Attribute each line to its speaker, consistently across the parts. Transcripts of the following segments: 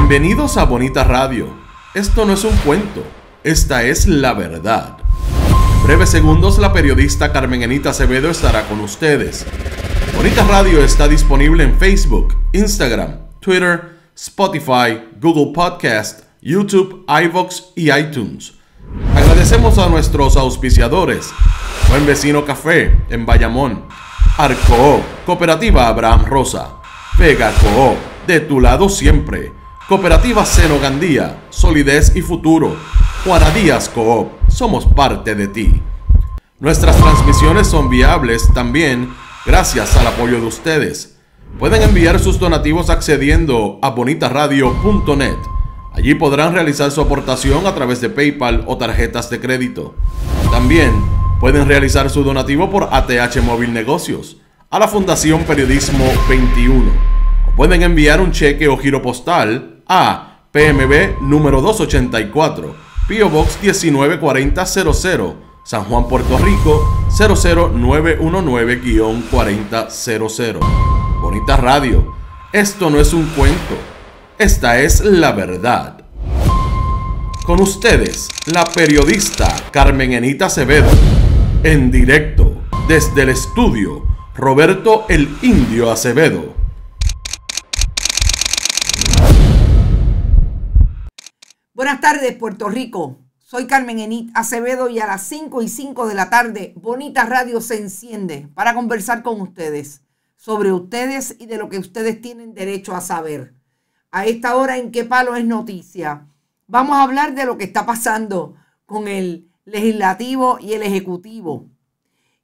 Speaker 1: Bienvenidos a Bonita Radio. Esto no es un cuento, esta es la verdad. En breves segundos la periodista Carmen Enita Acevedo estará con ustedes. Bonita Radio está disponible en Facebook, Instagram, Twitter, Spotify, Google Podcast, YouTube, iVoox y iTunes. Agradecemos a nuestros auspiciadores: Buen Vecino Café en Bayamón, Arcoop, Cooperativa Abraham Rosa, Vega Coop, de tu lado siempre, Cooperativa Seno Gandía, Solidez y Futuro, Juana Díaz Coop, somos parte de ti. Nuestras transmisiones son viables también gracias al apoyo de ustedes. Pueden enviar sus donativos accediendo a bonitaradio.net. Allí podrán realizar su aportación a través de PayPal o tarjetas de crédito. También pueden realizar su donativo por ATH Móvil Negocios a la Fundación Periodismo 21. O pueden enviar un cheque o giro postal a PMB número 284, P.O. Box 194000, San Juan, Puerto Rico 00919-4000. Bonita Radio, esto no es un cuento, esta es la verdad. Con ustedes, la periodista Carmen Enita Acevedo, en directo desde el estudio Roberto el Indio Acevedo.
Speaker 2: Buenas tardes, Puerto Rico. Soy Carmen Enita Acevedo y a las 5:05 de la tarde, Bonita Radio se enciende para conversar con ustedes sobre ustedes y de lo que ustedes tienen derecho a saber. A esta hora, ¿En qué palo es noticia? Vamos a hablar de lo que está pasando con el legislativo y el ejecutivo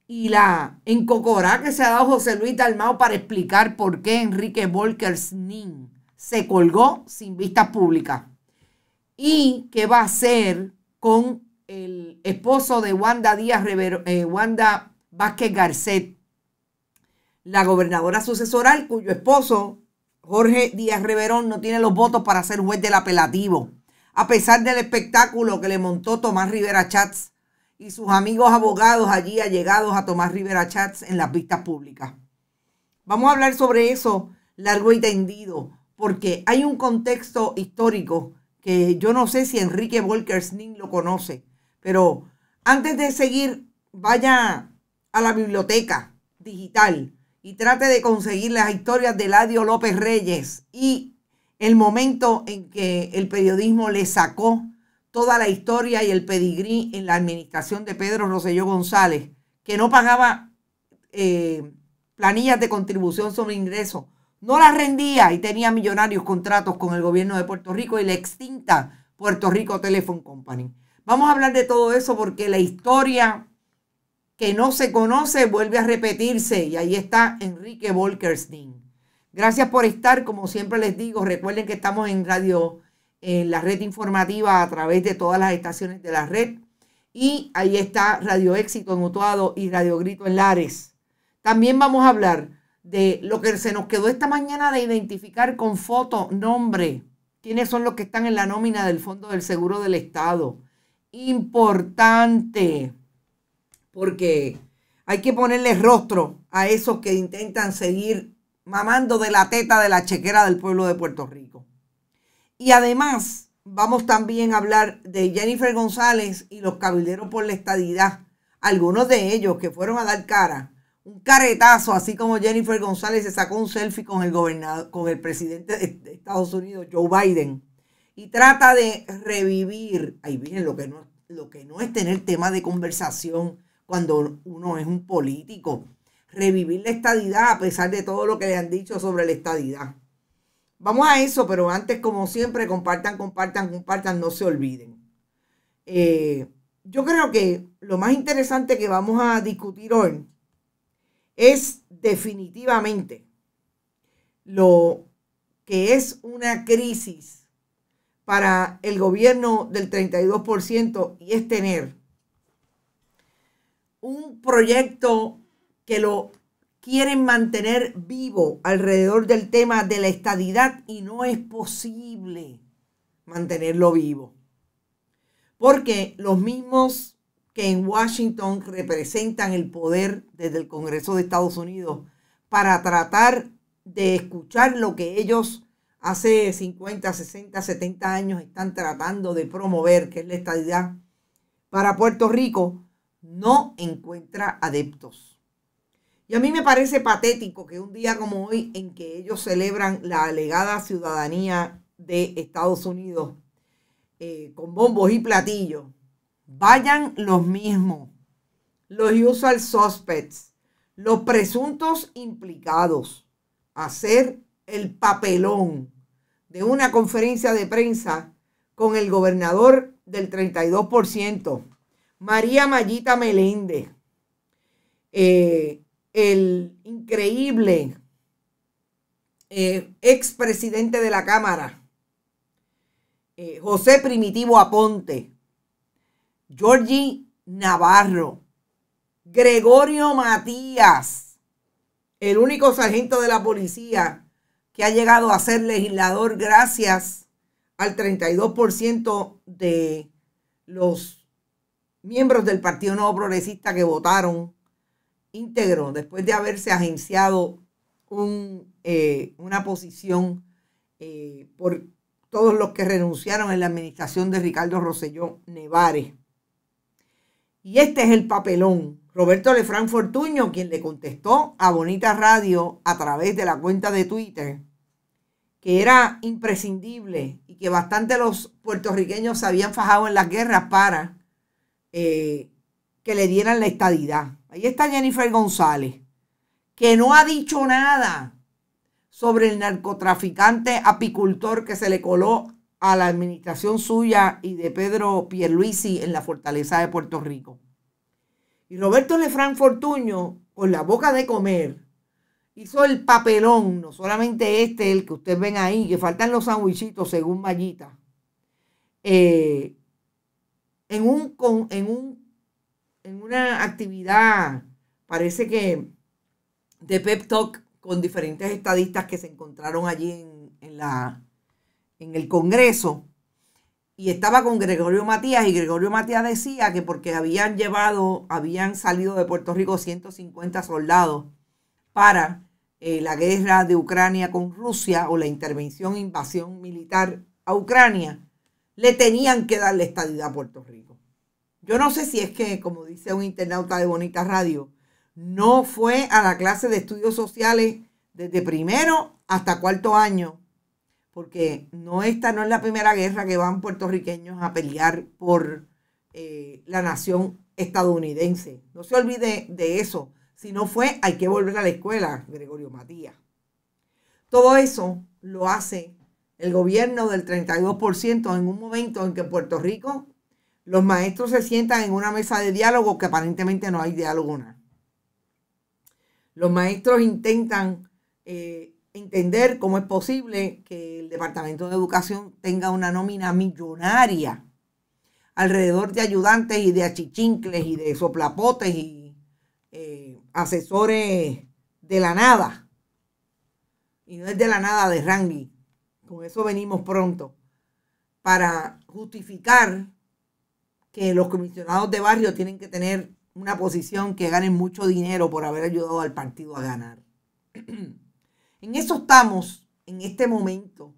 Speaker 2: y la encocora que se ha dado José Luis Dalmau para explicar por qué Enrique Volker Snin se colgó sin vistas públicas y qué va a hacer con el esposo de Wanda Vázquez Garcet, la gobernadora sucesoral, cuyo esposo, Jorge Díaz Reverón, no tiene los votos para ser juez del apelativo, a pesar del espectáculo que le montó Tomás Rivera Chats y sus amigos abogados allí allegados a Tomás Rivera Chats en las vistas públicas. Vamos a hablar sobre eso largo y tendido, porque hay un contexto histórico que yo no sé si Enrique Volker Snin lo conoce, pero antes de seguir, vaya a la biblioteca digital y trate de conseguir las historias de Eladio López Reyes y el momento en que el periodismo le sacó toda la historia y el pedigrí en la administración de Pedro Rosselló González, que no pagaba planillas de contribución sobre ingresos, no las rendía y tenía millonarios contratos con el gobierno de Puerto Rico y la extinta Puerto Rico Telephone Company. Vamos a hablar de todo eso porque la historia que no se conoce vuelve a repetirse y ahí está Enrique Volker Snin. Gracias por estar, como siempre les digo, recuerden que estamos en radio, en la red informativa a través de todas las estaciones de la red y ahí está Radio Éxito en Utuado y Radio Grito en Lares. También vamos a hablar de lo que se nos quedó esta mañana de identificar con foto, nombre, quiénes son los que están en la nómina del Fondo del Seguro del Estado. Importante, porque hay que ponerle rostro a esos que intentan seguir mamando de la teta de la chequera del pueblo de Puerto Rico. Y además vamos también a hablar de Jennifer González y los cabilderos por la estadidad. Algunos de ellos que fueron a dar cara, un caretazo, así como Jennifer González se sacó un selfie con el presidente de Estados Unidos, Joe Biden, y trata de revivir, ahí miren lo que no es tener tema de conversación cuando uno es un político, revivir la estadidad a pesar de todo lo que le han dicho sobre la estadidad. Vamos a eso, pero antes, como siempre, compartan, no se olviden. Yo creo que lo más interesante que vamos a discutir hoy es definitivamente lo que es una crisis para el gobierno del 32% y es tener un proyecto que lo quieren mantener vivo alrededor del tema de la estadidad y no es posible mantenerlo vivo. Porque los mismos que en Washington representan el poder desde el Congreso de Estados Unidos para tratar de escuchar lo que ellos hace 50, 60, 70 años están tratando de promover, que es la estadidad para Puerto Rico, no encuentra adeptos. Y a mí me parece patético que un día como hoy, en que ellos celebran la alegada ciudadanía de Estados Unidos con bombos y platillos, vayan los mismos, los usual suspects, los presuntos implicados, a hacer el papelón de una conferencia de prensa con el gobernador del 32%, María Mayita Meléndez, el increíble expresidente de la Cámara, José Primitivo Aponte, Georgie Navarro, Gregorio Matías, el único sargento de la policía que ha llegado a ser legislador gracias al 32% de los miembros del Partido Nuevo Progresista que votaron íntegro después de haberse agenciado una posición por todos los que renunciaron en la administración de Ricardo Rosselló Nevares. Y este es el papelón. Roberto Lefranc Fortuño, quien le contestó a Bonita Radio a través de la cuenta de Twitter, que era imprescindible y que bastante los puertorriqueños se habían fajado en las guerras para que le dieran la estadidad. Ahí está Jennifer González, que no ha dicho nada sobre el narcotraficante apicultor que se le coló a la administración suya y de Pedro Pierluisi en la fortaleza de Puerto Rico. Y Roberto Lefranc Fortuño, con la boca de comer, hizo el papelón, no solamente el que ustedes ven ahí, que faltan los sandwichitos según Mayita, en una actividad, parece que de pep talk con diferentes estadistas que se encontraron allí en el Congreso, y estaba con Gregorio Matías, y Gregorio Matías decía que porque habían salido de Puerto Rico 150 soldados para la guerra de Ucrania con Rusia, o la invasión militar a Ucrania, le tenían que dar la estadidad a Puerto Rico. Yo no sé si es que, como dice un internauta de Bonita Radio, no fue a la clase de estudios sociales desde primero hasta cuarto año, porque esta no es la primera guerra que van puertorriqueños a pelear por la nación estadounidense. No se olvide de eso. Si no fue, hay que volver a la escuela, Gregorio Matías. Todo eso lo hace el gobierno del 32% en un momento en que en Puerto Rico los maestros se sientan en una mesa de diálogo que aparentemente no hay diálogo nada. Los maestros intentan entender cómo es posible que el Departamento de Educación tenga una nómina millonaria alrededor de ayudantes y de achichincles y de soplapotes y asesores de la nada. Y no es de la nada de Rangui. Con eso venimos pronto. Para justificar que los comisionados de barrio tienen que tener una posición que ganen mucho dinero por haber ayudado al partido a ganar. En eso estamos en este momento.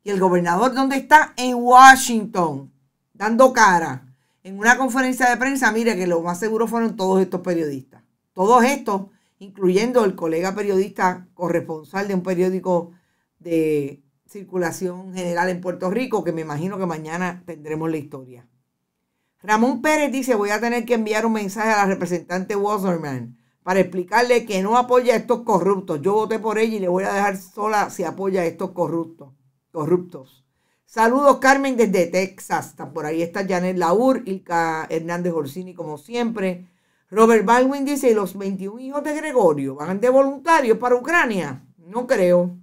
Speaker 2: Y el gobernador, ¿dónde está? En Washington, dando cara. En una conferencia de prensa, mire que lo más seguro fueron todos estos periodistas. Todos estos, incluyendo el colega periodista corresponsal de un periódico de circulación general en Puerto Rico, que me imagino que mañana tendremos la historia. Ramón Pérez dice: voy a tener que enviar un mensaje a la representante Wasserman para explicarle que no apoya a estos corruptos. Yo voté por ella y le voy a dejar sola si apoya a estos corruptos. Saludos, Carmen, desde Texas. Por ahí está Janet Laur, Ilka Hernández Orsini, como siempre. Robert Baldwin dice: ¿y los 21 hijos de Gregorio van de voluntarios para Ucrania? No creo.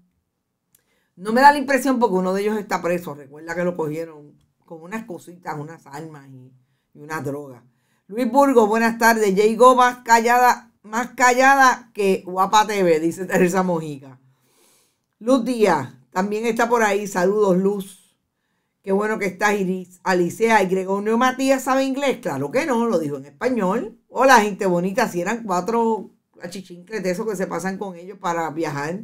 Speaker 2: No me da la impresión, porque uno de ellos está preso. Recuerda que lo cogieron con unas cositas, unas armas y una droga. Luis Burgos, buenas tardes. Llegó más callada que Guapa TV, dice Teresa Mojica. Luz Díaz también está por ahí. Saludos, Luz. Qué bueno que estás, Iris. Alicea, ¿y Gregorio Matías sabe inglés? Claro que no, lo dijo en español. Hola, gente bonita. Si eran 4 achichincles de esos que se pasan con ellos para viajar.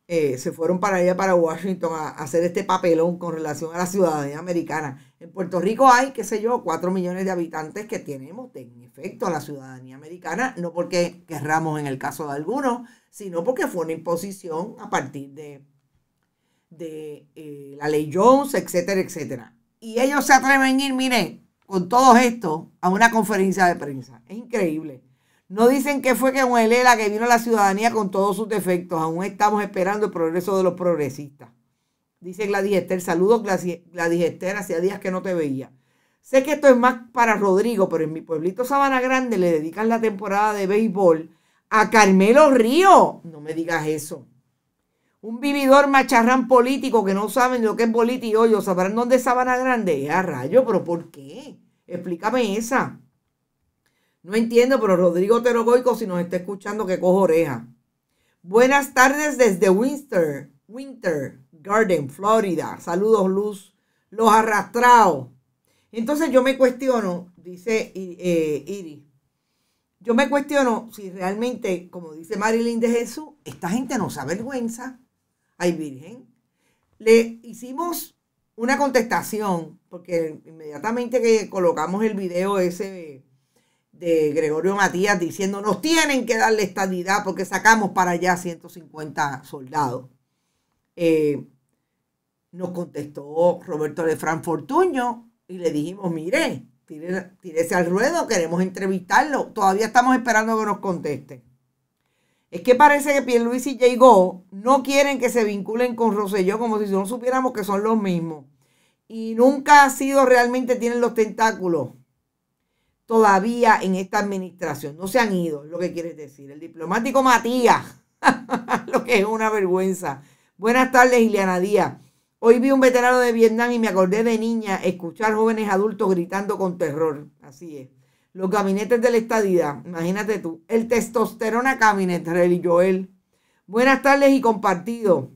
Speaker 2: se fueron para allá, para Washington, a hacer este papelón con relación a la ciudadanía americana. En Puerto Rico hay, qué sé yo, 4 millones de habitantes que tenemos, en efecto, la ciudadanía americana, no porque querramos en el caso de algunos, sino porque fue una imposición a partir de la ley Jones, etcétera, etcétera. Y ellos se atreven a ir, miren, con todo esto, a una conferencia de prensa. Es increíble. No dicen que fue que Muelela, que vino a la ciudadanía con todos sus defectos. Aún estamos esperando el progreso de los progresistas. Dice Gladys Esther. Saludos, Gladys Esther. Hacía días que no te veía. Sé que esto es más para Rodrigo, pero en mi pueblito Sabana Grande le dedican la temporada de béisbol a Carmelo Río. No me digas eso. Un vividor macharrán político que no saben lo que es bolita y hoyo. ¿Sabrán dónde es Sabana Grande? A rayo, ¿pero por qué? Explícame esa. No entiendo, pero Rodrigo Terogoico, si nos está escuchando, que cojo oreja. Buenas tardes desde Winter Garden, Florida. Saludos, Luz. Los arrastrados. Entonces yo me cuestiono, dice Iris, yo me cuestiono si realmente, como dice Marilyn de Jesús, esta gente no sabe vergüenza. Ay, Virgen. Le hicimos una contestación, porque inmediatamente que colocamos el video ese de Gregorio Matías diciendo nos tienen que darle estadidad porque sacamos para allá 150 soldados. Nos contestó Roberto Lefranc Fortuño y le dijimos, mire, tírese al ruedo, queremos entrevistarlo. Todavía estamos esperando que nos conteste. Es que parece que Pierluisi y Jaigó no quieren que se vinculen con Rosselló como si no supiéramos que son los mismos. Y nunca ha sido realmente, tienen los tentáculos todavía en esta administración. No se han ido, es lo que quiere decir. El diplomático Matías, lo que es una vergüenza. Buenas tardes, Ileana Díaz. Hoy vi un veterano de Vietnam y me acordé de niña escuchar jóvenes adultos gritando con terror. Así es. Los gabinetes de la estadidad, imagínate tú. El testosterona cabinet, Relly Joel. Buenas tardes y compartido.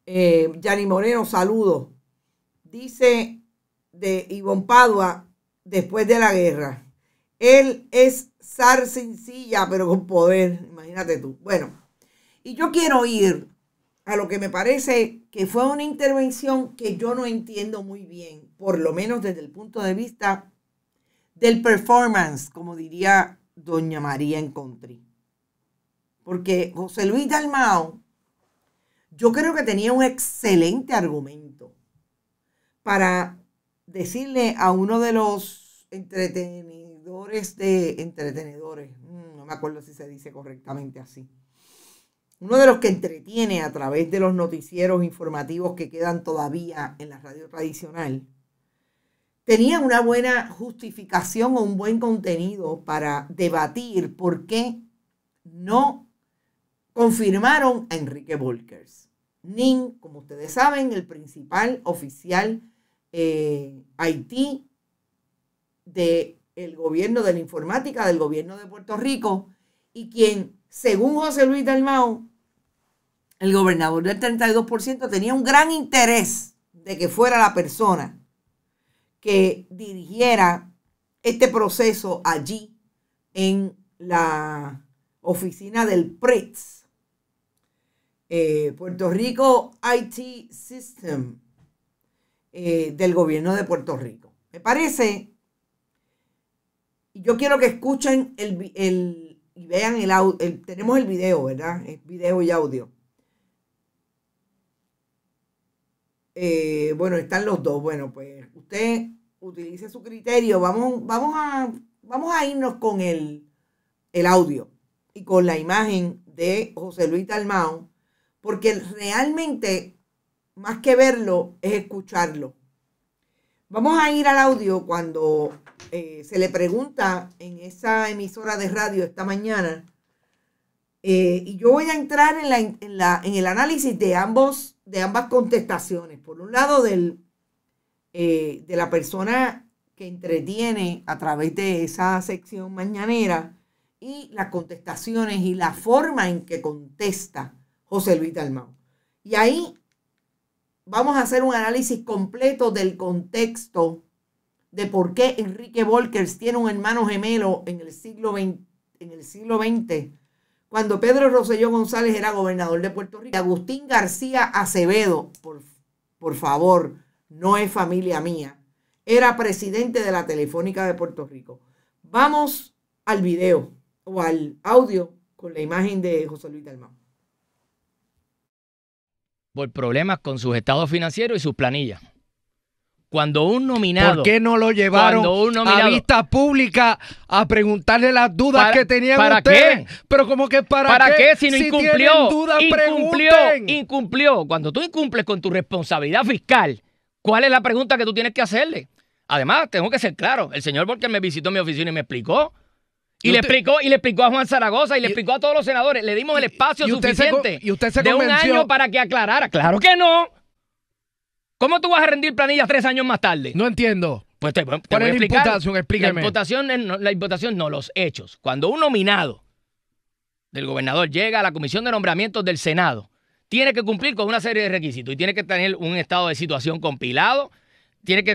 Speaker 2: Yanni Moreno, saludos. Dice de Ivonne Padua, después de la guerra. Él es zar sin silla, pero con poder. Imagínate tú. Bueno, y yo quiero ir a lo que me parece que fue una intervención que yo no entiendo muy bien, por lo menos desde el punto de vista del performance, como diría doña María en Country. Porque José Luis Dalmau, yo creo que tenía un excelente argumento para decirle a uno de los entretenedores, no me acuerdo si se dice correctamente así, uno de los que entretiene a través de los noticieros informativos que quedan todavía en la radio tradicional, tenía una buena justificación o un buen contenido para debatir por qué no confirmaron a Enrique Volkers. Nin, como ustedes saben, el principal oficial IT del gobierno de la informática del gobierno de Puerto Rico y quien, según José Luis Dalmau, el gobernador del 32%, tenía un gran interés de que fuera la persona que dirigiera este proceso allí en la oficina del PRITS, Puerto Rico IT System, del gobierno de Puerto Rico. Me parece, y yo quiero que escuchen y vean tenemos el video, ¿verdad? El video y audio. Bueno, están los dos. Bueno, pues usted utilice su criterio. Vamos a irnos con el audio y con la imagen de José Luis Dalmau, porque realmente, más que verlo, es escucharlo. Vamos a ir al audio cuando se le pregunta en esa emisora de radio esta mañana. Y yo voy a entrar en el análisis de ambas contestaciones. Por un lado, de la persona que entretiene a través de esa sección mañanera y las contestaciones y la forma en que contesta José Luis Dalmau. Y ahí vamos a hacer un análisis completo del contexto de por qué Enrique Volkers tiene un hermano gemelo en el siglo XX, cuando Pedro Rosselló González era gobernador de Puerto Rico. Agustín García Acevedo, por favor, no es familia mía, era presidente de la Telefónica de Puerto Rico. Vamos al video o al audio con la imagen de José Luis Dalmau.
Speaker 3: Por problemas con sus estados financieros y sus planillas. Cuando un nominado...
Speaker 4: ¿Por qué no lo llevaron a vista pública a preguntarle las dudas que tenían
Speaker 3: ¿para
Speaker 4: ustedes?
Speaker 3: qué?
Speaker 4: Pero como que
Speaker 3: ¿Para qué? Si no incumplió.
Speaker 4: Tienen dudas,
Speaker 3: Incumplió. Cuando tú incumples con tu responsabilidad fiscal, ¿cuál es la pregunta que tú tienes que hacerle? Además, tengo que ser claro. El señor Volker me visitó en mi oficina y me explicó. Y le explicó a Juan Zaragoza y le explicó a todos los senadores. Le dimos el espacio suficiente
Speaker 4: de
Speaker 3: un año para que aclarara. ¡Claro que no! ¿Cómo tú vas a rendir planillas 3 años más tarde?
Speaker 4: No entiendo.
Speaker 3: Pues te voy a
Speaker 4: ¿Cuál es la
Speaker 3: explicar.
Speaker 4: imputación? Explíqueme.
Speaker 3: La imputación no, los hechos. Cuando un nominado del gobernador llega a la Comisión de Nombramientos del Senado, tiene que cumplir con una serie de requisitos y tiene que tener un estado de situación compilado, tiene que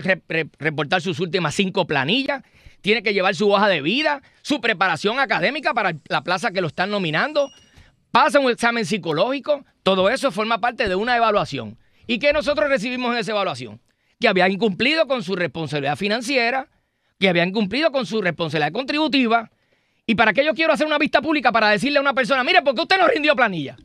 Speaker 3: reportar sus últimas 5 planillas, tiene que llevar su hoja de vida, su preparación académica para la plaza que lo están nominando, pasa un examen psicológico, todo eso forma parte de una evaluación. ¿Y qué nosotros recibimos en esa evaluación? Que había incumplido con su responsabilidad financiera, que había incumplido con su responsabilidad contributiva. ¿Y para qué yo quiero hacer una vista pública para decirle a una persona, mire, ¿por qué usted no rindió planilla?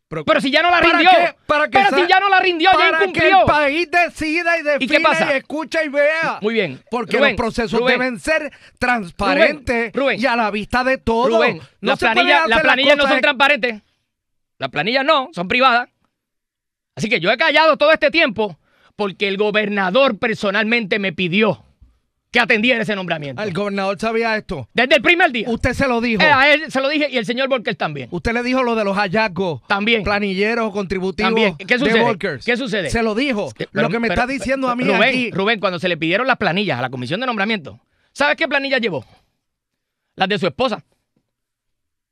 Speaker 3: Pero si ya no la rindió. Si ya no la rindió, ya incumplió.
Speaker 4: Para que el país decida y defina
Speaker 3: ¿Y qué pasa?
Speaker 4: y escucha y vea.
Speaker 3: Muy bien.
Speaker 4: Porque los procesos deben ser transparentes y a la vista de todos.
Speaker 3: Rubén, las planillas no son transparentes. Las planillas no, son privadas. Así que yo he callado todo este tiempo porque el gobernador personalmente me pidió que atendiera ese nombramiento.
Speaker 4: ¿El gobernador sabía esto?
Speaker 3: Desde el primer día.
Speaker 4: ¿Usted se lo dijo?
Speaker 3: A él se lo dije y el señor Volker también.
Speaker 4: ¿Usted le dijo lo de los hallazgos?
Speaker 3: También.
Speaker 4: Planilleros o contributivos
Speaker 3: también. ¿Qué sucede?
Speaker 4: De Volker.
Speaker 3: ¿Qué sucede?
Speaker 4: Se lo dijo. Lo que me está diciendo a mí aquí.
Speaker 3: Rubén, cuando se le pidieron las planillas a la comisión de nombramiento, ¿sabes qué planillas llevó? Las de su esposa.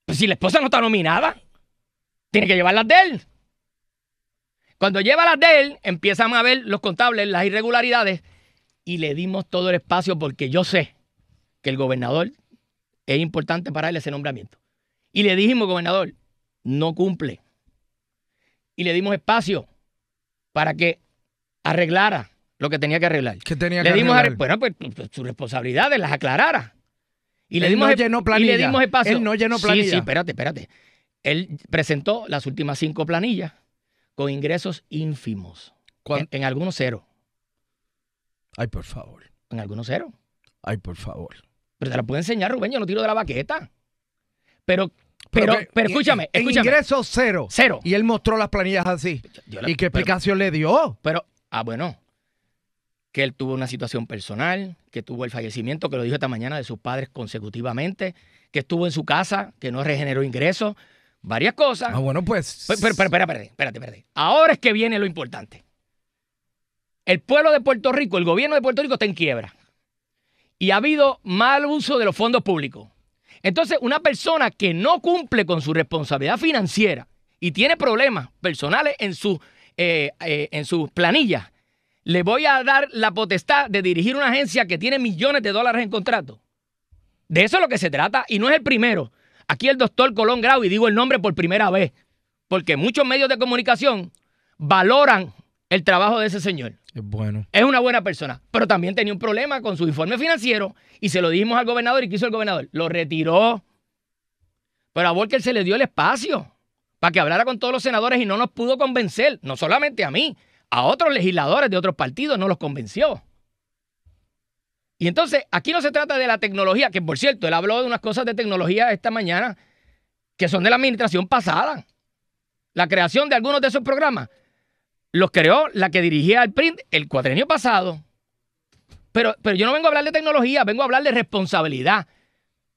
Speaker 3: Pues si la esposa no está nominada, tiene que llevar las de él. Cuando lleva las de él, empiezan a ver los contables, las irregularidades, y le dimos todo el espacio porque yo sé que el gobernador es importante para él ese nombramiento. Y le dijimos, gobernador, no cumple. Y le dimos espacio para que arreglara lo que tenía que arreglar.
Speaker 4: ¿Qué tenía que arreglar?
Speaker 3: Bueno, pues sus responsabilidades las aclarara. Y le
Speaker 4: él
Speaker 3: dimos,
Speaker 4: no llenó planilla.
Speaker 3: Y le dimos espacio.
Speaker 4: Él no llenó planilla.
Speaker 3: Sí, espérate. Él presentó las últimas 5 planillas con ingresos ínfimos. En algunos 0.
Speaker 4: Ay, por favor.
Speaker 3: En algunos 0.
Speaker 4: Ay, por favor.
Speaker 3: Pero te la puedo enseñar, Rubén, yo no tiro de la baqueta. Pero escúchame.
Speaker 4: Ingresos 0.
Speaker 3: 0.
Speaker 4: Y él mostró las planillas así. ¿Y qué explicación le dio?
Speaker 3: Bueno. Que él tuvo una situación personal, que tuvo el fallecimiento, que lo dijo esta mañana, de sus padres consecutivamente, que estuvo en su casa, que no regeneró ingresos, varias cosas.
Speaker 4: Bueno, pues...
Speaker 3: Pero espérate. Ahora es que viene lo importante. El pueblo de Puerto Rico, el gobierno de Puerto Rico está en quiebra. Y ha habido mal uso de los fondos públicos. Entonces, una persona que no cumple con su responsabilidad financiera y tiene problemas personales en sus planillas, le voy a dar la potestad de dirigir una agencia que tiene millones de dólares en contrato. De eso es lo que se trata, y no es el primero. Aquí el doctor Colón Grau, y digo el nombre por primera vez, porque muchos medios de comunicación valoran el trabajo de ese señor.
Speaker 4: Es bueno.
Speaker 3: Es una buena persona, pero también tenía un problema con su informe financiero y se lo dijimos al gobernador. ¿Y qué hizo el gobernador? Lo retiró. Pero a Volker se le dio el espacio para que hablara con todos los senadores y no nos pudo convencer, no solamente a mí, a otros legisladores de otros partidos no los convenció. Y entonces, aquí no se trata de la tecnología, que por cierto, él habló de unas cosas de tecnología esta mañana que son de la administración pasada. La creación de algunos de esos programas los creó la que dirigía el PRINT el cuatrenio pasado. Pero yo no vengo a hablar de tecnología, vengo a hablar de responsabilidad.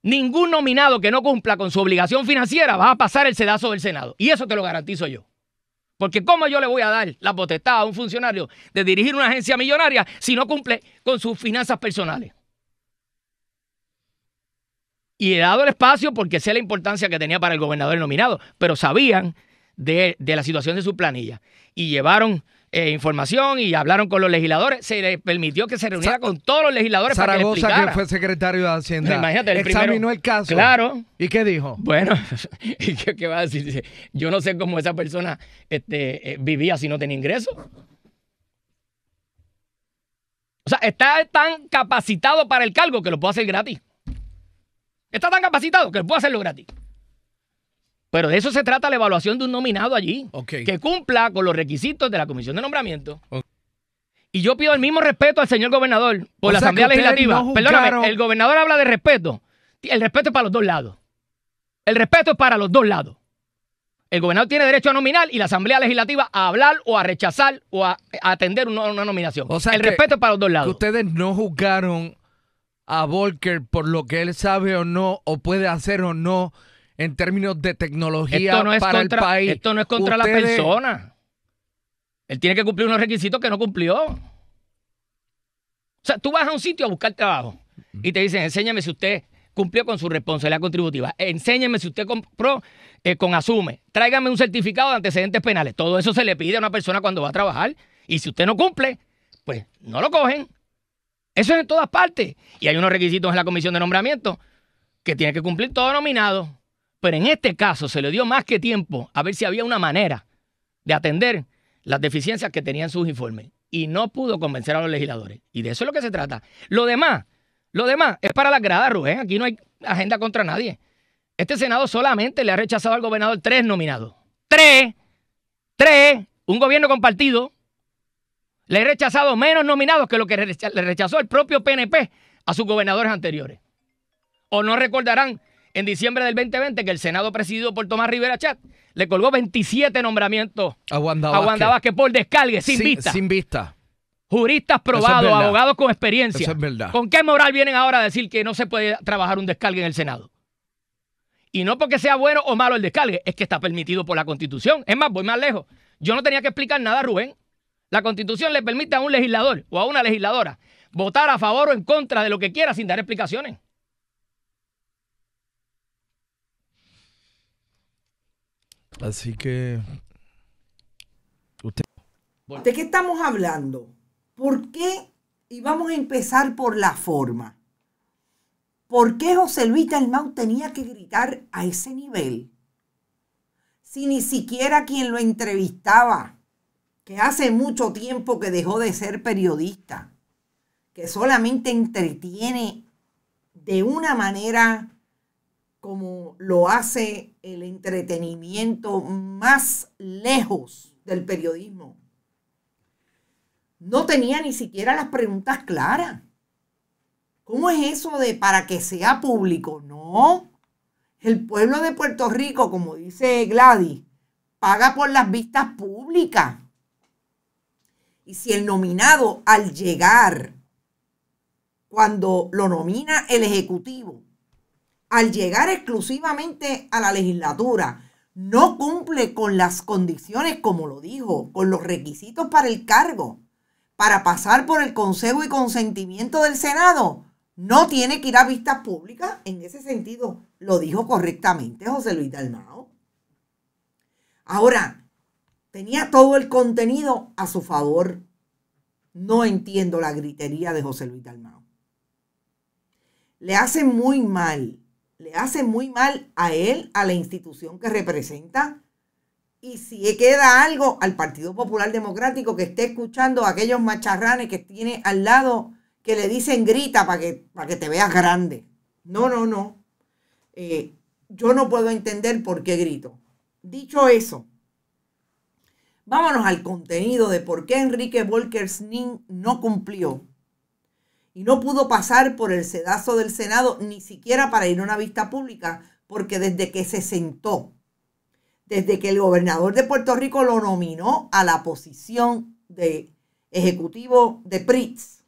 Speaker 3: Ningún nominado que no cumpla con su obligación financiera va a pasar el sedazo del Senado. Y eso te lo garantizo yo. Porque ¿cómo yo le voy a dar la potestad a un funcionario de dirigir una agencia millonaria si no cumple con sus finanzas personales? Y he dado el espacio porque sé la importancia que tenía para el gobernador nominado, pero sabían de la situación de su planilla. Y llevaron información y hablaron con los legisladores. Se le permitió que se reuniera con todos los legisladores para que le explicara.
Speaker 4: Zaragoza, que fue secretario de Hacienda,
Speaker 3: imagínate,
Speaker 4: examinó el caso.
Speaker 3: Claro.
Speaker 4: ¿Y qué dijo?
Speaker 3: Bueno, ¿y qué va a decir? Dice, yo no sé cómo esa persona vivía si no tenía ingresos. O sea, está tan capacitado para el cargo que lo puede hacer gratis. Está tan capacitado que lo puede hacerlo gratis. Pero de eso se trata la evaluación de un nominado allí.
Speaker 4: Okay.
Speaker 3: Que cumpla con los requisitos de la Comisión de Nombramiento. Okay. Y yo pido el mismo respeto al señor gobernador por la Asamblea Legislativa. No perdóname, el gobernador habla de respeto. El respeto es para los dos lados. El respeto es para los dos lados. El gobernador tiene derecho a nominar y la Asamblea Legislativa a hablar o a rechazar o a atender una nominación.
Speaker 4: O sea,
Speaker 3: el respeto es para los dos lados.
Speaker 4: Que ustedes no juzgaron a Volker por lo que él sabe o no, o puede hacer o no, en términos de tecnología para el país.
Speaker 3: Esto no es contra la persona. Él tiene que cumplir unos requisitos que no cumplió. O sea, tú vas a un sitio a buscar trabajo y te dicen, enséñame si usted cumplió con su responsabilidad contributiva. Enséñeme si usted compró con Asume. Tráigame un certificado de antecedentes penales. Todo eso se le pide a una persona cuando va a trabajar. Y si usted no cumple, pues no lo cogen. Eso es en todas partes. Y hay unos requisitos en la comisión de nombramiento que tiene que cumplir todo nominado. Pero en este caso se le dio más que tiempo a ver si había una manera de atender las deficiencias que tenían sus informes. Y no pudo convencer a los legisladores. Y de eso es lo que se trata. Lo demás es para las gradas, Rubén. Aquí no hay agenda contra nadie. Este Senado solamente le ha rechazado al gobernador 3 nominados. ¡Tres! Un gobierno compartido. Le he rechazado menos nominados que lo que le rechazó el propio PNP a sus gobernadores anteriores. O no recordarán en diciembre del 2020 que el Senado presidido por Tomás Rivera Chat le colgó 27 nombramientos
Speaker 4: a Wanda
Speaker 3: Vázquez por descargue, sin vista.
Speaker 4: Sin vista.
Speaker 3: Juristas probados, abogados con experiencia.
Speaker 4: Eso es verdad.
Speaker 3: ¿Con qué moral vienen ahora a decir que no se puede trabajar un descargue en el Senado? Y no porque sea bueno o malo el descargue, es que está permitido por la Constitución. Es más, voy más lejos. Yo no tenía que explicar nada, Rubén. La Constitución le permite a un legislador o a una legisladora votar a favor o en contra de lo que quiera sin dar explicaciones.
Speaker 4: Así que...
Speaker 2: ¿De qué estamos hablando? ¿Por qué? Y vamos a empezar por la forma. ¿Por qué José Luis Dalmau tenía que gritar a ese nivel? Si ni siquiera quien lo entrevistaba, que hace mucho tiempo que dejó de ser periodista, que solamente entretiene de una manera como lo hace el entretenimiento más lejos del periodismo, no tenía ni siquiera las preguntas claras. ¿Cómo es eso de para que sea público? No. El pueblo de Puerto Rico, como dice Gladys, paga por las vistas públicas. Y si el nominado al llegar, cuando lo nomina el Ejecutivo, al llegar exclusivamente a la legislatura, no cumple con las condiciones, como lo dijo, con los requisitos para el cargo, para pasar por el consejo y consentimiento del Senado, no tiene que ir a vistas públicas. En ese sentido, lo dijo correctamente José Luis Dalmau. Ahora, tenía todo el contenido a su favor. No entiendo la gritería de José Luis Dalmau. Le hace muy mal a él, a la institución que representa. Y si queda algo al Partido Popular Democrático que esté escuchando a aquellos macharranes que tiene al lado que le dicen grita para que te veas grande. No. Yo no puedo entender por qué grito. Dicho eso, vámonos al contenido de por qué Enrique Volker Snin no cumplió y no pudo pasar por el sedazo del Senado ni siquiera para ir a una vista pública, porque desde que se sentó, desde que el gobernador de Puerto Rico lo nominó a la posición de ejecutivo de PRITS,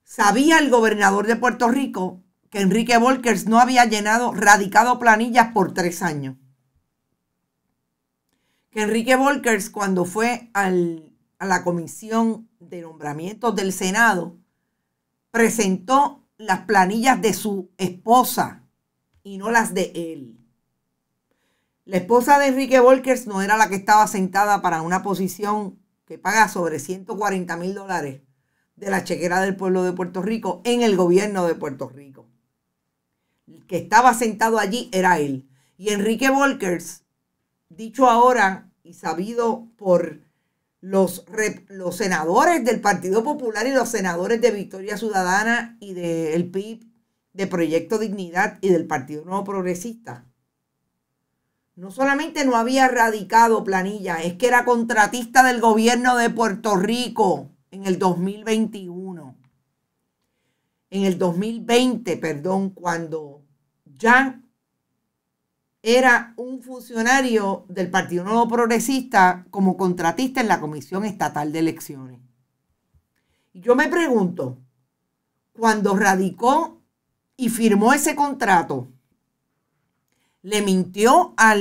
Speaker 2: sabía el gobernador de Puerto Rico que Enrique Volker no había radicado planillas por 3 años. Que Enrique Volker, cuando fue a la comisión de nombramientos del Senado, presentó las planillas de su esposa y no las de él. La esposa de Enrique Volkers no era la que estaba sentada para una posición que paga sobre $140,000 de la chequera del pueblo de Puerto Rico en el gobierno de Puerto Rico. El que estaba sentado allí era él. Y Enrique Volkers, dicho ahora y sabido por los senadores del Partido Popular y los senadores de Victoria Ciudadana y del PIB, de Proyecto Dignidad y del Partido Nuevo Progresista, no solamente no había radicado planilla, es que era contratista del gobierno de Puerto Rico en el 2021. En el 2020, perdón, cuando ya era un funcionario del Partido Nuevo Progresista como contratista en la Comisión Estatal de Elecciones. Y yo me pregunto, cuando radicó y firmó ese contrato, le mintió a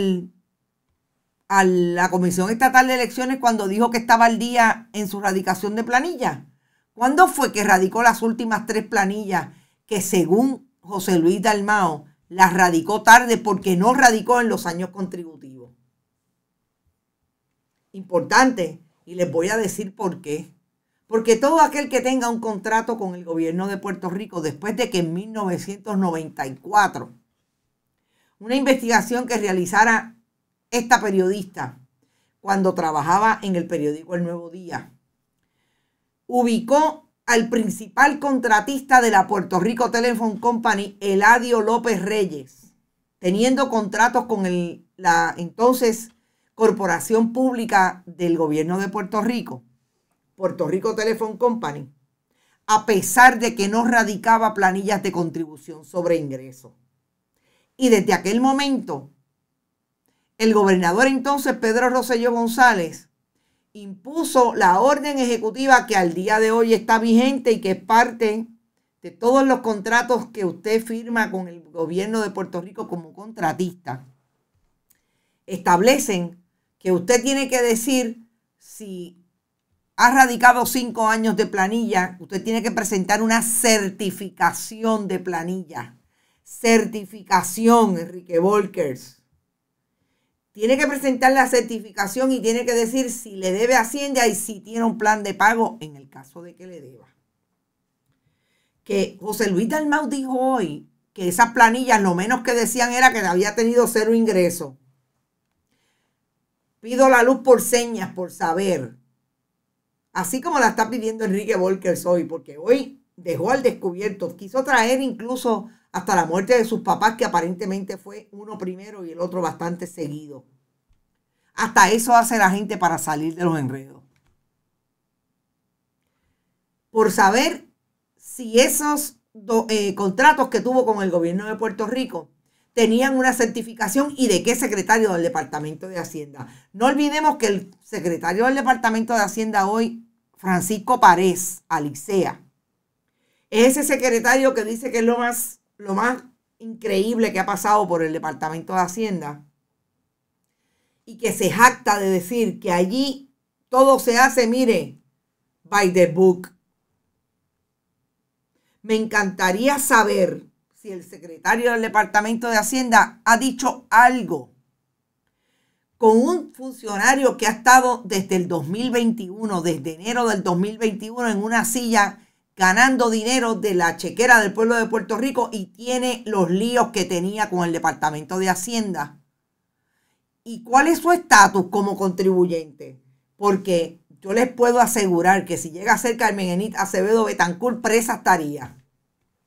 Speaker 2: la Comisión Estatal de Elecciones cuando dijo que estaba al día en su radicación de planilla. ¿Cuándo fue que radicó las últimas 3 planillas que, según José Luis Dalmau, las radicó tarde porque no radicó en los años contributivos? Importante, y les voy a decir por qué. Porque todo aquel que tenga un contrato con el gobierno de Puerto Rico después de que en 1994 una investigación que realizara esta periodista cuando trabajaba en el periódico El Nuevo Día ubicó al principal contratista de la Puerto Rico Telephone Company, Eladio López Reyes, teniendo contratos con la entonces Corporación Pública del Gobierno de Puerto Rico Telephone Company, a pesar de que no radicaba planillas de contribución sobre ingresos. Y desde aquel momento, el gobernador entonces, Pedro Rosselló González, impuso la orden ejecutiva que al día de hoy está vigente y que es parte de todos los contratos que usted firma con el gobierno de Puerto Rico como contratista. Establecen que usted tiene que decir si ha radicado 5 años de planilla, usted tiene que presentar una certificación de planilla. Certificación, Enrique Volkers. Tiene que presentar la certificación y tiene que decir si le debe a Hacienda y si tiene un plan de pago en el caso de que le deba. Que José Luis Dalmau dijo hoy que esas planillas lo menos que decían era que había tenido 0 ingresos. Pido la luz por señas, por saber. Así como la está pidiendo Enrique Volkers hoy, porque hoy dejó al descubierto, quiso traer incluso hasta la muerte de sus papás, que aparentemente fue uno primero y el otro bastante seguido. Hasta eso hace la gente para salir de los enredos. Por saber si esos contratos que tuvo con el gobierno de Puerto Rico tenían una certificación y de qué secretario del Departamento de Hacienda. No olvidemos que el secretario del Departamento de Hacienda hoy, Francisco Párez Alicea, es ese secretario que dice que es lo más increíble que ha pasado por el Departamento de Hacienda y que se jacta de decir que allí todo se hace, mire, by the book. Me encantaría saber si el secretario del Departamento de Hacienda ha dicho algo con un funcionario que ha estado desde el 2021, desde enero del 2021 en una silla ganando dinero de la chequera del pueblo de Puerto Rico y tiene los líos que tenía con el Departamento de Hacienda. ¿Y cuál es su estatus como contribuyente? Porque yo les puedo asegurar que si llega a ser Carmen Enid Acevedo Betancourt, presa estaría.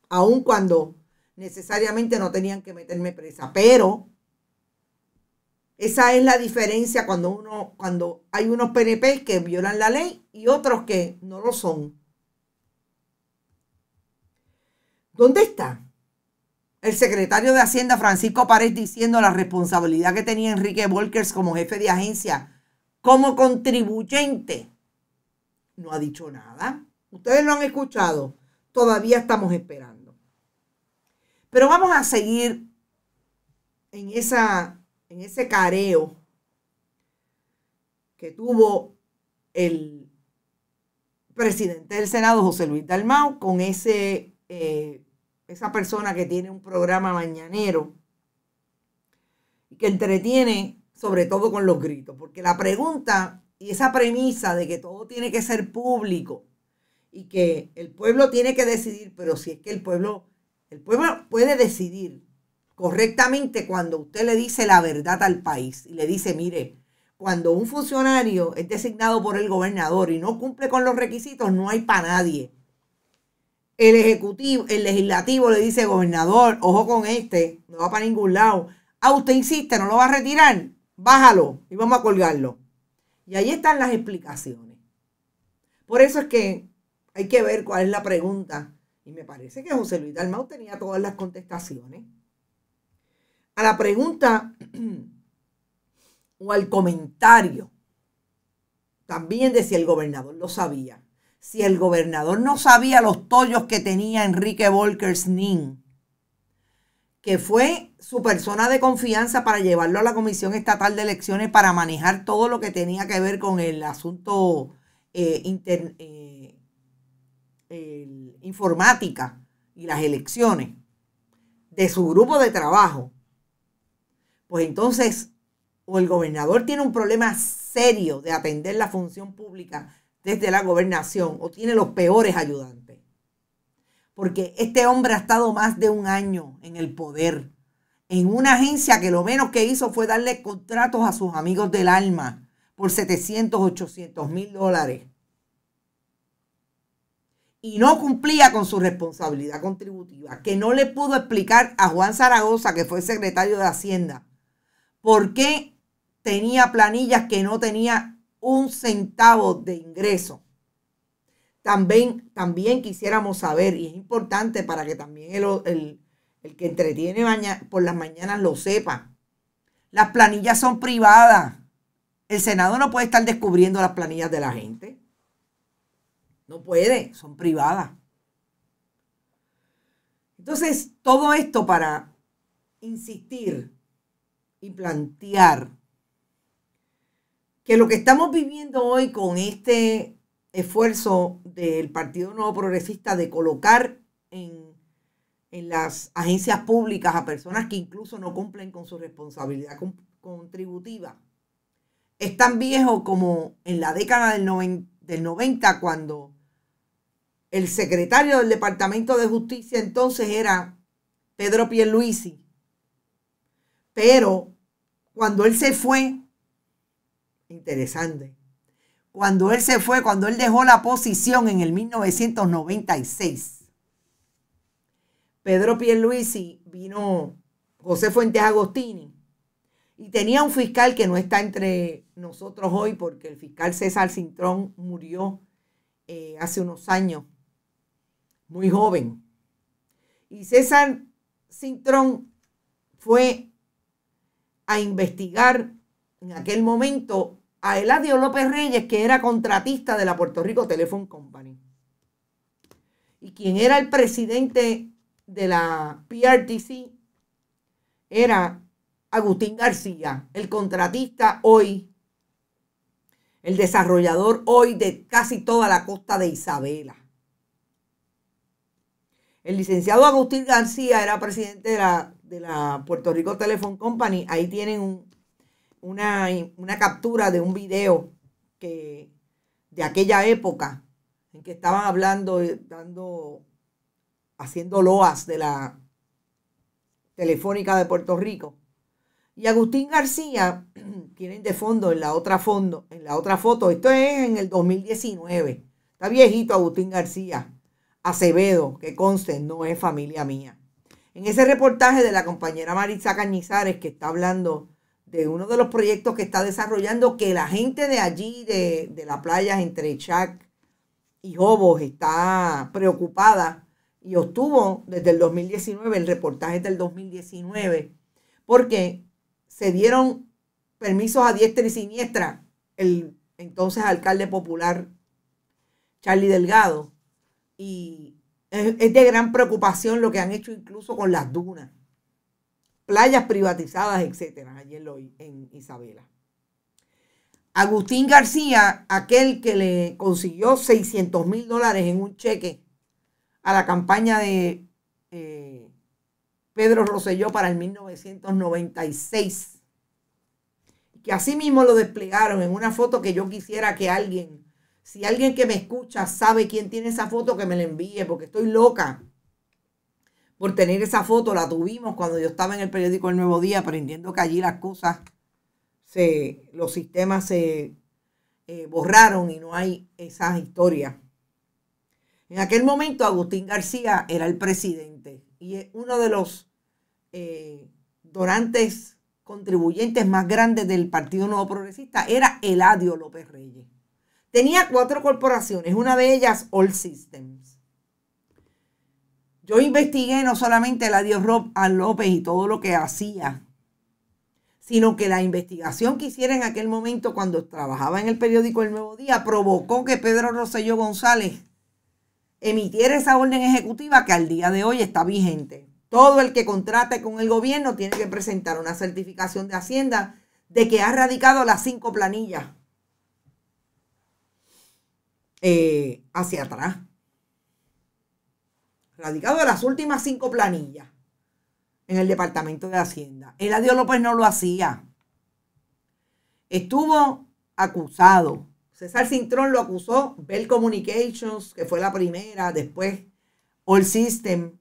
Speaker 2: Aun cuando necesariamente no tenían que meterme presa. Pero esa es la diferencia cuando hay unos PNP que violan la ley y otros que no lo son. ¿Dónde está el secretario de Hacienda, Francisco Párez, diciendo la responsabilidad que tenía Enrique Volkers como jefe de agencia, como contribuyente? No ha dicho nada. Ustedes lo han escuchado. Todavía estamos esperando. Pero vamos a seguir en ese careo que tuvo el presidente del Senado, José Luis Dalmau, con esa persona que tiene un programa mañanero y que entretiene sobre todo con los gritos, porque la pregunta y esa premisa de que todo tiene que ser público y que el pueblo tiene que decidir, pero si es que el pueblo puede decidir correctamente cuando usted le dice la verdad al país y le dice, mire, cuando un funcionario es designado por el gobernador y no cumple con los requisitos, no hay para nadie. El legislativo le dice, gobernador, ojo con este, no va para ningún lado. Ah, usted insiste, no lo va a retirar, bájalo y vamos a colgarlo. Y ahí están las explicaciones. Por eso es que hay que ver cuál es la pregunta. Y me parece que José Luis Dalmau tenía todas las contestaciones. A la pregunta o al comentario también de si el gobernador lo sabía. Si el gobernador no sabía los tollos que tenía Enrique Volker Snin, que fue su persona de confianza para llevarlo a la Comisión Estatal de Elecciones para manejar todo lo que tenía que ver con el asunto informática y las elecciones de su grupo de trabajo, pues entonces o el gobernador tiene un problema serio de atender la función pública desde la gobernación o tiene los peores ayudantes. Porque este hombre ha estado más de un año en el poder, en una agencia que lo menos que hizo fue darle contratos a sus amigos del alma por $700, $800,000. Y no cumplía con su responsabilidad contributiva, que no le pudo explicar a Juan Zaragoza, que fue secretario de Hacienda, por qué tenía planillas que no tenía un centavo de ingreso. También quisiéramos saber, y es importante para que también el que entretiene por las mañanas lo sepa, las planillas son privadas. El Senado no puede estar descubriendo las planillas de la gente. No puede, son privadas. Entonces, todo esto para insistir y plantear que lo que estamos viviendo hoy con este esfuerzo del Partido Nuevo Progresista de colocar en las agencias públicas a personas que incluso no cumplen con su responsabilidad contributiva, es tan viejo como en la década del 90, cuando el secretario del Departamento de Justicia entonces era Pedro Pierluisi. Pero cuando él se fue, interesante, cuando él dejó la posición en el 1996, Pedro Pierluisi vino José Fuentes Agostini y tenía un fiscal que no está entre nosotros hoy porque el fiscal César Cintrón murió hace unos años, muy joven. Y César Cintrón fue a investigar en aquel momento a Eladio López Reyes, que era contratista de la Puerto Rico Telephone Company. Y quien era el presidente de la PRTC era Agustín García, el contratista hoy, el desarrollador hoy de casi toda la costa de Isabela. El licenciado Agustín García era presidente de la Puerto Rico Telephone Company. Ahí tienen una captura de un video de aquella época en que estaban hablando, haciendo loas de la Telefónica de Puerto Rico. Y Agustín García, tienen de fondo en la otra foto, esto es en el 2019, está viejito Agustín García Acevedo, que conste, no es familia mía. En ese reportaje de la compañera Maritza Cañizares, que está hablando de uno de los proyectos que está desarrollando, que la gente de allí, de la playa entre Chac y Jobos, está preocupada y obtuvo desde el 2019, el reportaje del 2019, porque se dieron permisos a diestra y siniestra. El entonces alcalde popular Charlie Delgado, y es de gran preocupación lo que han hecho incluso con las dunas, playas privatizadas, etcétera, allí en Isabela. Agustín García, aquel que le consiguió $600,000 en un cheque a la campaña de Pedro Rosselló para el 1996, que así mismo lo desplegaron en una foto que yo quisiera que alguien, si alguien que me escucha sabe quién tiene esa foto, que me la envíe, porque estoy loca por tener esa foto. La tuvimos cuando yo estaba en el periódico El Nuevo Día, aprendiendo que allí las cosas, los sistemas se borraron y no hay esas historias. En aquel momento Agustín García era el presidente y uno de los donantes contribuyentes más grandes del Partido Nuevo Progresista era Eladio López Reyes. Tenía 4 corporaciones, una de ellas All Systems. Yo investigué no solamente Eladio López y todo lo que hacía, sino que la investigación que hiciera en aquel momento cuando trabajaba en el periódico El Nuevo Día provocó que Pedro Rosselló González emitiera esa orden ejecutiva que al día de hoy está vigente. Todo el que contrate con el gobierno tiene que presentar una certificación de Hacienda de que ha radicado las 5 planillas hacia atrás. Radicado de las últimas 5 planillas en el Departamento de Hacienda. Eladio López no lo hacía. Estuvo acusado. César Cintrón lo acusó. Bell Communications, que fue la primera, después All System.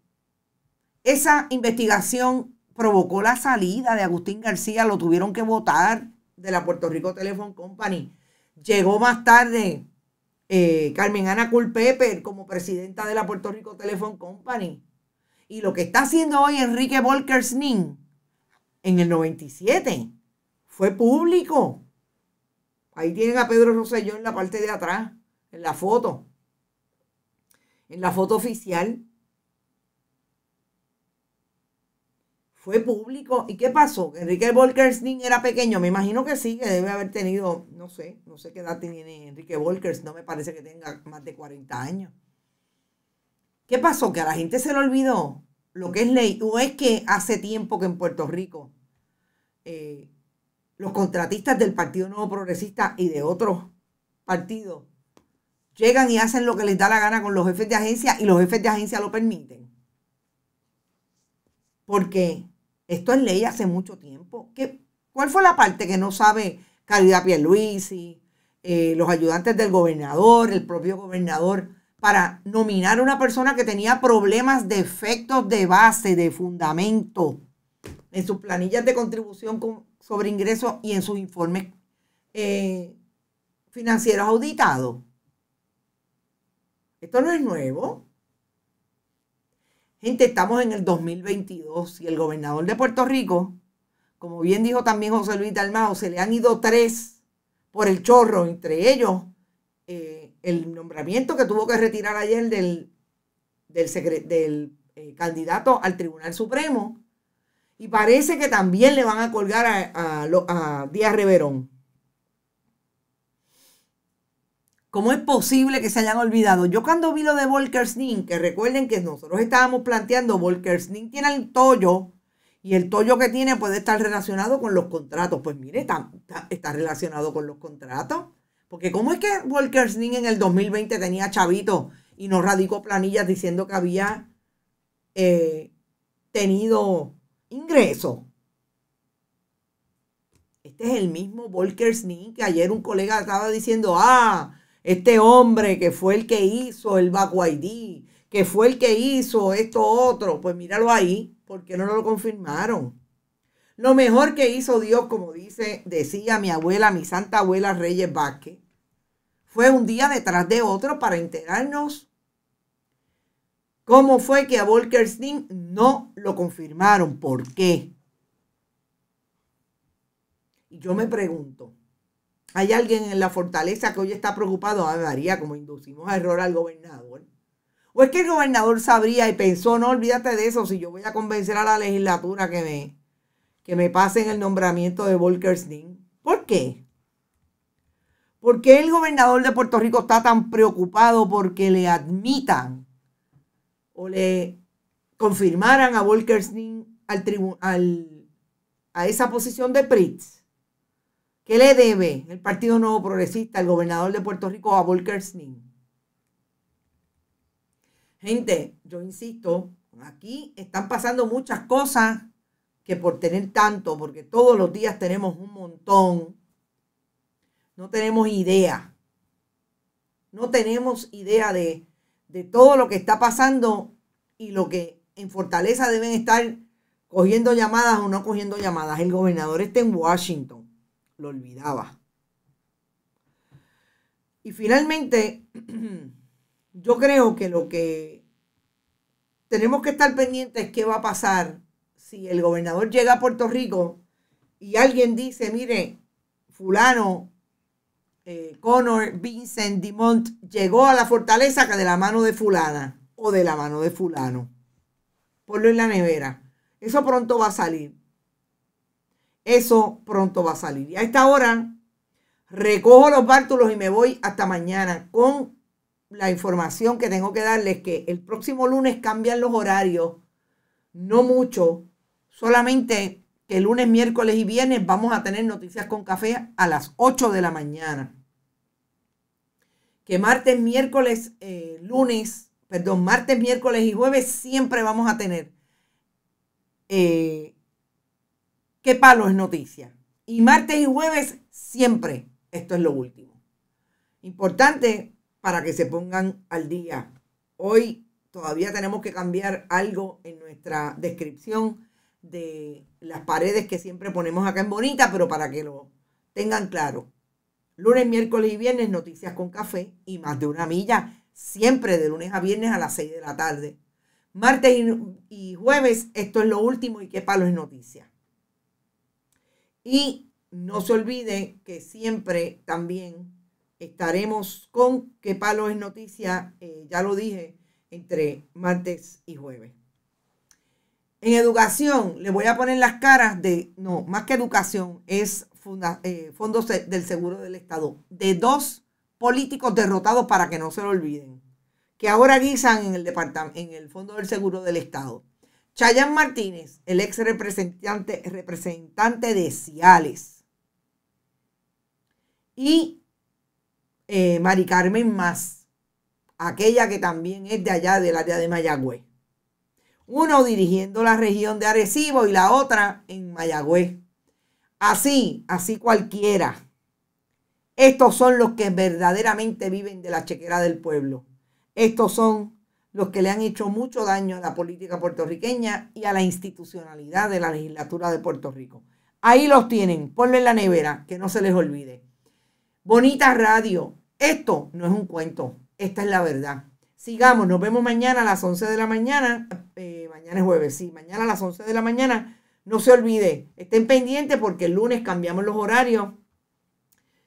Speaker 2: Esa investigación provocó la salida de Agustín García. Lo tuvieron que votar de la Puerto Rico Telephone Company. Llegó más tarde Carmen Ana Culpeper como presidenta de la Puerto Rico Telephone Company. Y lo que está haciendo hoy Enrique Volker-Sning en el 97 fue público. Ahí tienen a Pedro Rosselló en la parte de atrás, en la foto. En la foto oficial. Fue público. ¿Y qué pasó? Enrique Volker-Sning era pequeño. Me imagino que sí, que debe haber tenido, no sé qué edad tiene Enrique Volker. No me parece que tenga más de 40 años. ¿Qué pasó? Que a la gente se le olvidó lo que es ley. ¿O es que hace tiempo que en Puerto Rico los contratistas del Partido Nuevo Progresista y de otros partidos llegan y hacen lo que les da la gana con los jefes de agencia y los jefes de agencia lo permiten? Porque esto es ley hace mucho tiempo. ¿Cuál fue la parte que no sabe Caridad Pierluisi, los ayudantes del gobernador, el propio gobernador, para nominar a una persona que tenía problemas de efectos de base, de fundamento, en sus planillas de contribución sobre ingresos y en sus informes financieros auditados? Esto no es nuevo. Gente, estamos en el 2022 y el gobernador de Puerto Rico, como bien dijo también José Luis Dalmau, se le han ido 3 por el chorro, entre ellos el nombramiento que tuvo que retirar ayer del candidato al Tribunal Supremo, y parece que también le van a colgar a Díaz Reverón. ¿Cómo es posible que se hayan olvidado? Yo cuando vi lo de Volker-Sning, que recuerden que nosotros estábamos planteando, Volker-Sning tiene el tollo, y el tollo que tiene puede estar relacionado con los contratos. Pues mire, está relacionado con los contratos. Porque ¿cómo es que Volker-Sning en el 2020 tenía chavito y no radicó planillas diciendo que había tenido ingresos? Este es el mismo Volker-Sning que ayer un colega estaba diciendo, este hombre que fue el que hizo el Back ID, que fue el que hizo esto otro. Pues míralo ahí, ¿por qué no lo confirmaron? Lo mejor que hizo Dios, como decía mi abuela, mi santa abuela Reyes Vázquez, fue un día detrás de otro para enterarnos cómo fue que a Volker-Sning no lo confirmaron. ¿Por qué? Y yo me pregunto, ¿hay alguien en la fortaleza que hoy está preocupado? María, como inducimos a error al gobernador. ¿O es que el gobernador sabría y pensó, no, olvídate de eso, si yo voy a convencer a la legislatura que me pasen el nombramiento de Volker-Sning? ¿Por qué? ¿Por qué el gobernador de Puerto Rico está tan preocupado porque le admitan o le confirmaran a Volker-Sning a esa posición de PRITS? ¿Qué le debe el Partido Nuevo Progresista, el gobernador de Puerto Rico, a Volker-Sning? Gente, yo insisto, aquí están pasando muchas cosas que por tener tanto, porque todos los días tenemos un montón, no tenemos idea. No tenemos idea de todo lo que está pasando y lo que en Fortaleza deben estar cogiendo llamadas o no cogiendo llamadas. El gobernador está en Washington. Lo olvidaba. Y finalmente, yo creo que lo que tenemos que estar pendientes es qué va a pasar si el gobernador llega a Puerto Rico y alguien dice, mire, fulano, Connor Vincent Dumont llegó a la fortaleza que de la mano de fulana o de la mano de fulano. Ponlo en la nevera. Eso pronto va a salir. Eso pronto va a salir. Y a esta hora recojo los bártulos y me voy hasta mañana con la información que tengo que darles, que el próximo lunes cambian los horarios. No mucho. Solamente que el lunes, miércoles y viernes vamos a tener Noticias con Café a las 8 de la mañana. Que martes, miércoles, martes, miércoles y jueves siempre vamos a tener ¿Qué palo es noticia? Y martes y jueves siempre esto es lo último. Importante para que se pongan al día. Hoy todavía tenemos que cambiar algo en nuestra descripción de las paredes que siempre ponemos acá en Bonita, pero para que lo tengan claro. Lunes, miércoles y viernes, Noticias con Café y Más de una Milla, siempre de lunes a viernes a las 6 de la tarde. Martes y jueves, esto es lo último y qué palo es noticia. Y no se olvide que siempre también estaremos con qué palo es noticia, ya lo dije, entre martes y jueves. En educación, le voy a poner las caras más que educación, es fondos del Seguro del Estado, de 2 políticos derrotados para que no se lo olviden, que ahora guisan en el Fondo del Seguro del Estado. Chayán Martínez, el ex representante de Ciales. Y Mari Carmen Más, aquella que también es de allá del área de Mayagüez. Uno dirigiendo la región de Arecibo y la otra en Mayagüez. Así cualquiera. Estos son los que verdaderamente viven de la chequera del pueblo. Estos son los que le han hecho mucho daño a la política puertorriqueña y a la institucionalidad de la legislatura de Puerto Rico. Ahí los tienen, ponlo en la nevera, que no se les olvide. Bonita Radio, esto no es un cuento, esta es la verdad. Sigamos, nos vemos mañana a las 11 de la mañana, mañana es jueves, sí, mañana a las 11 de la mañana. No se olvide, estén pendientes porque el lunes cambiamos los horarios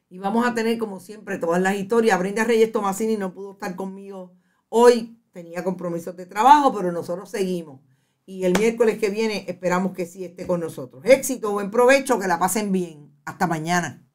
Speaker 2: y vamos a tener como siempre todas las historias. Brenda Reyes Tomasini no pudo estar conmigo hoy, tenía compromisos de trabajo, pero nosotros seguimos. Y el miércoles que viene esperamos que sí esté con nosotros. Éxito, buen provecho, que la pasen bien. Hasta mañana.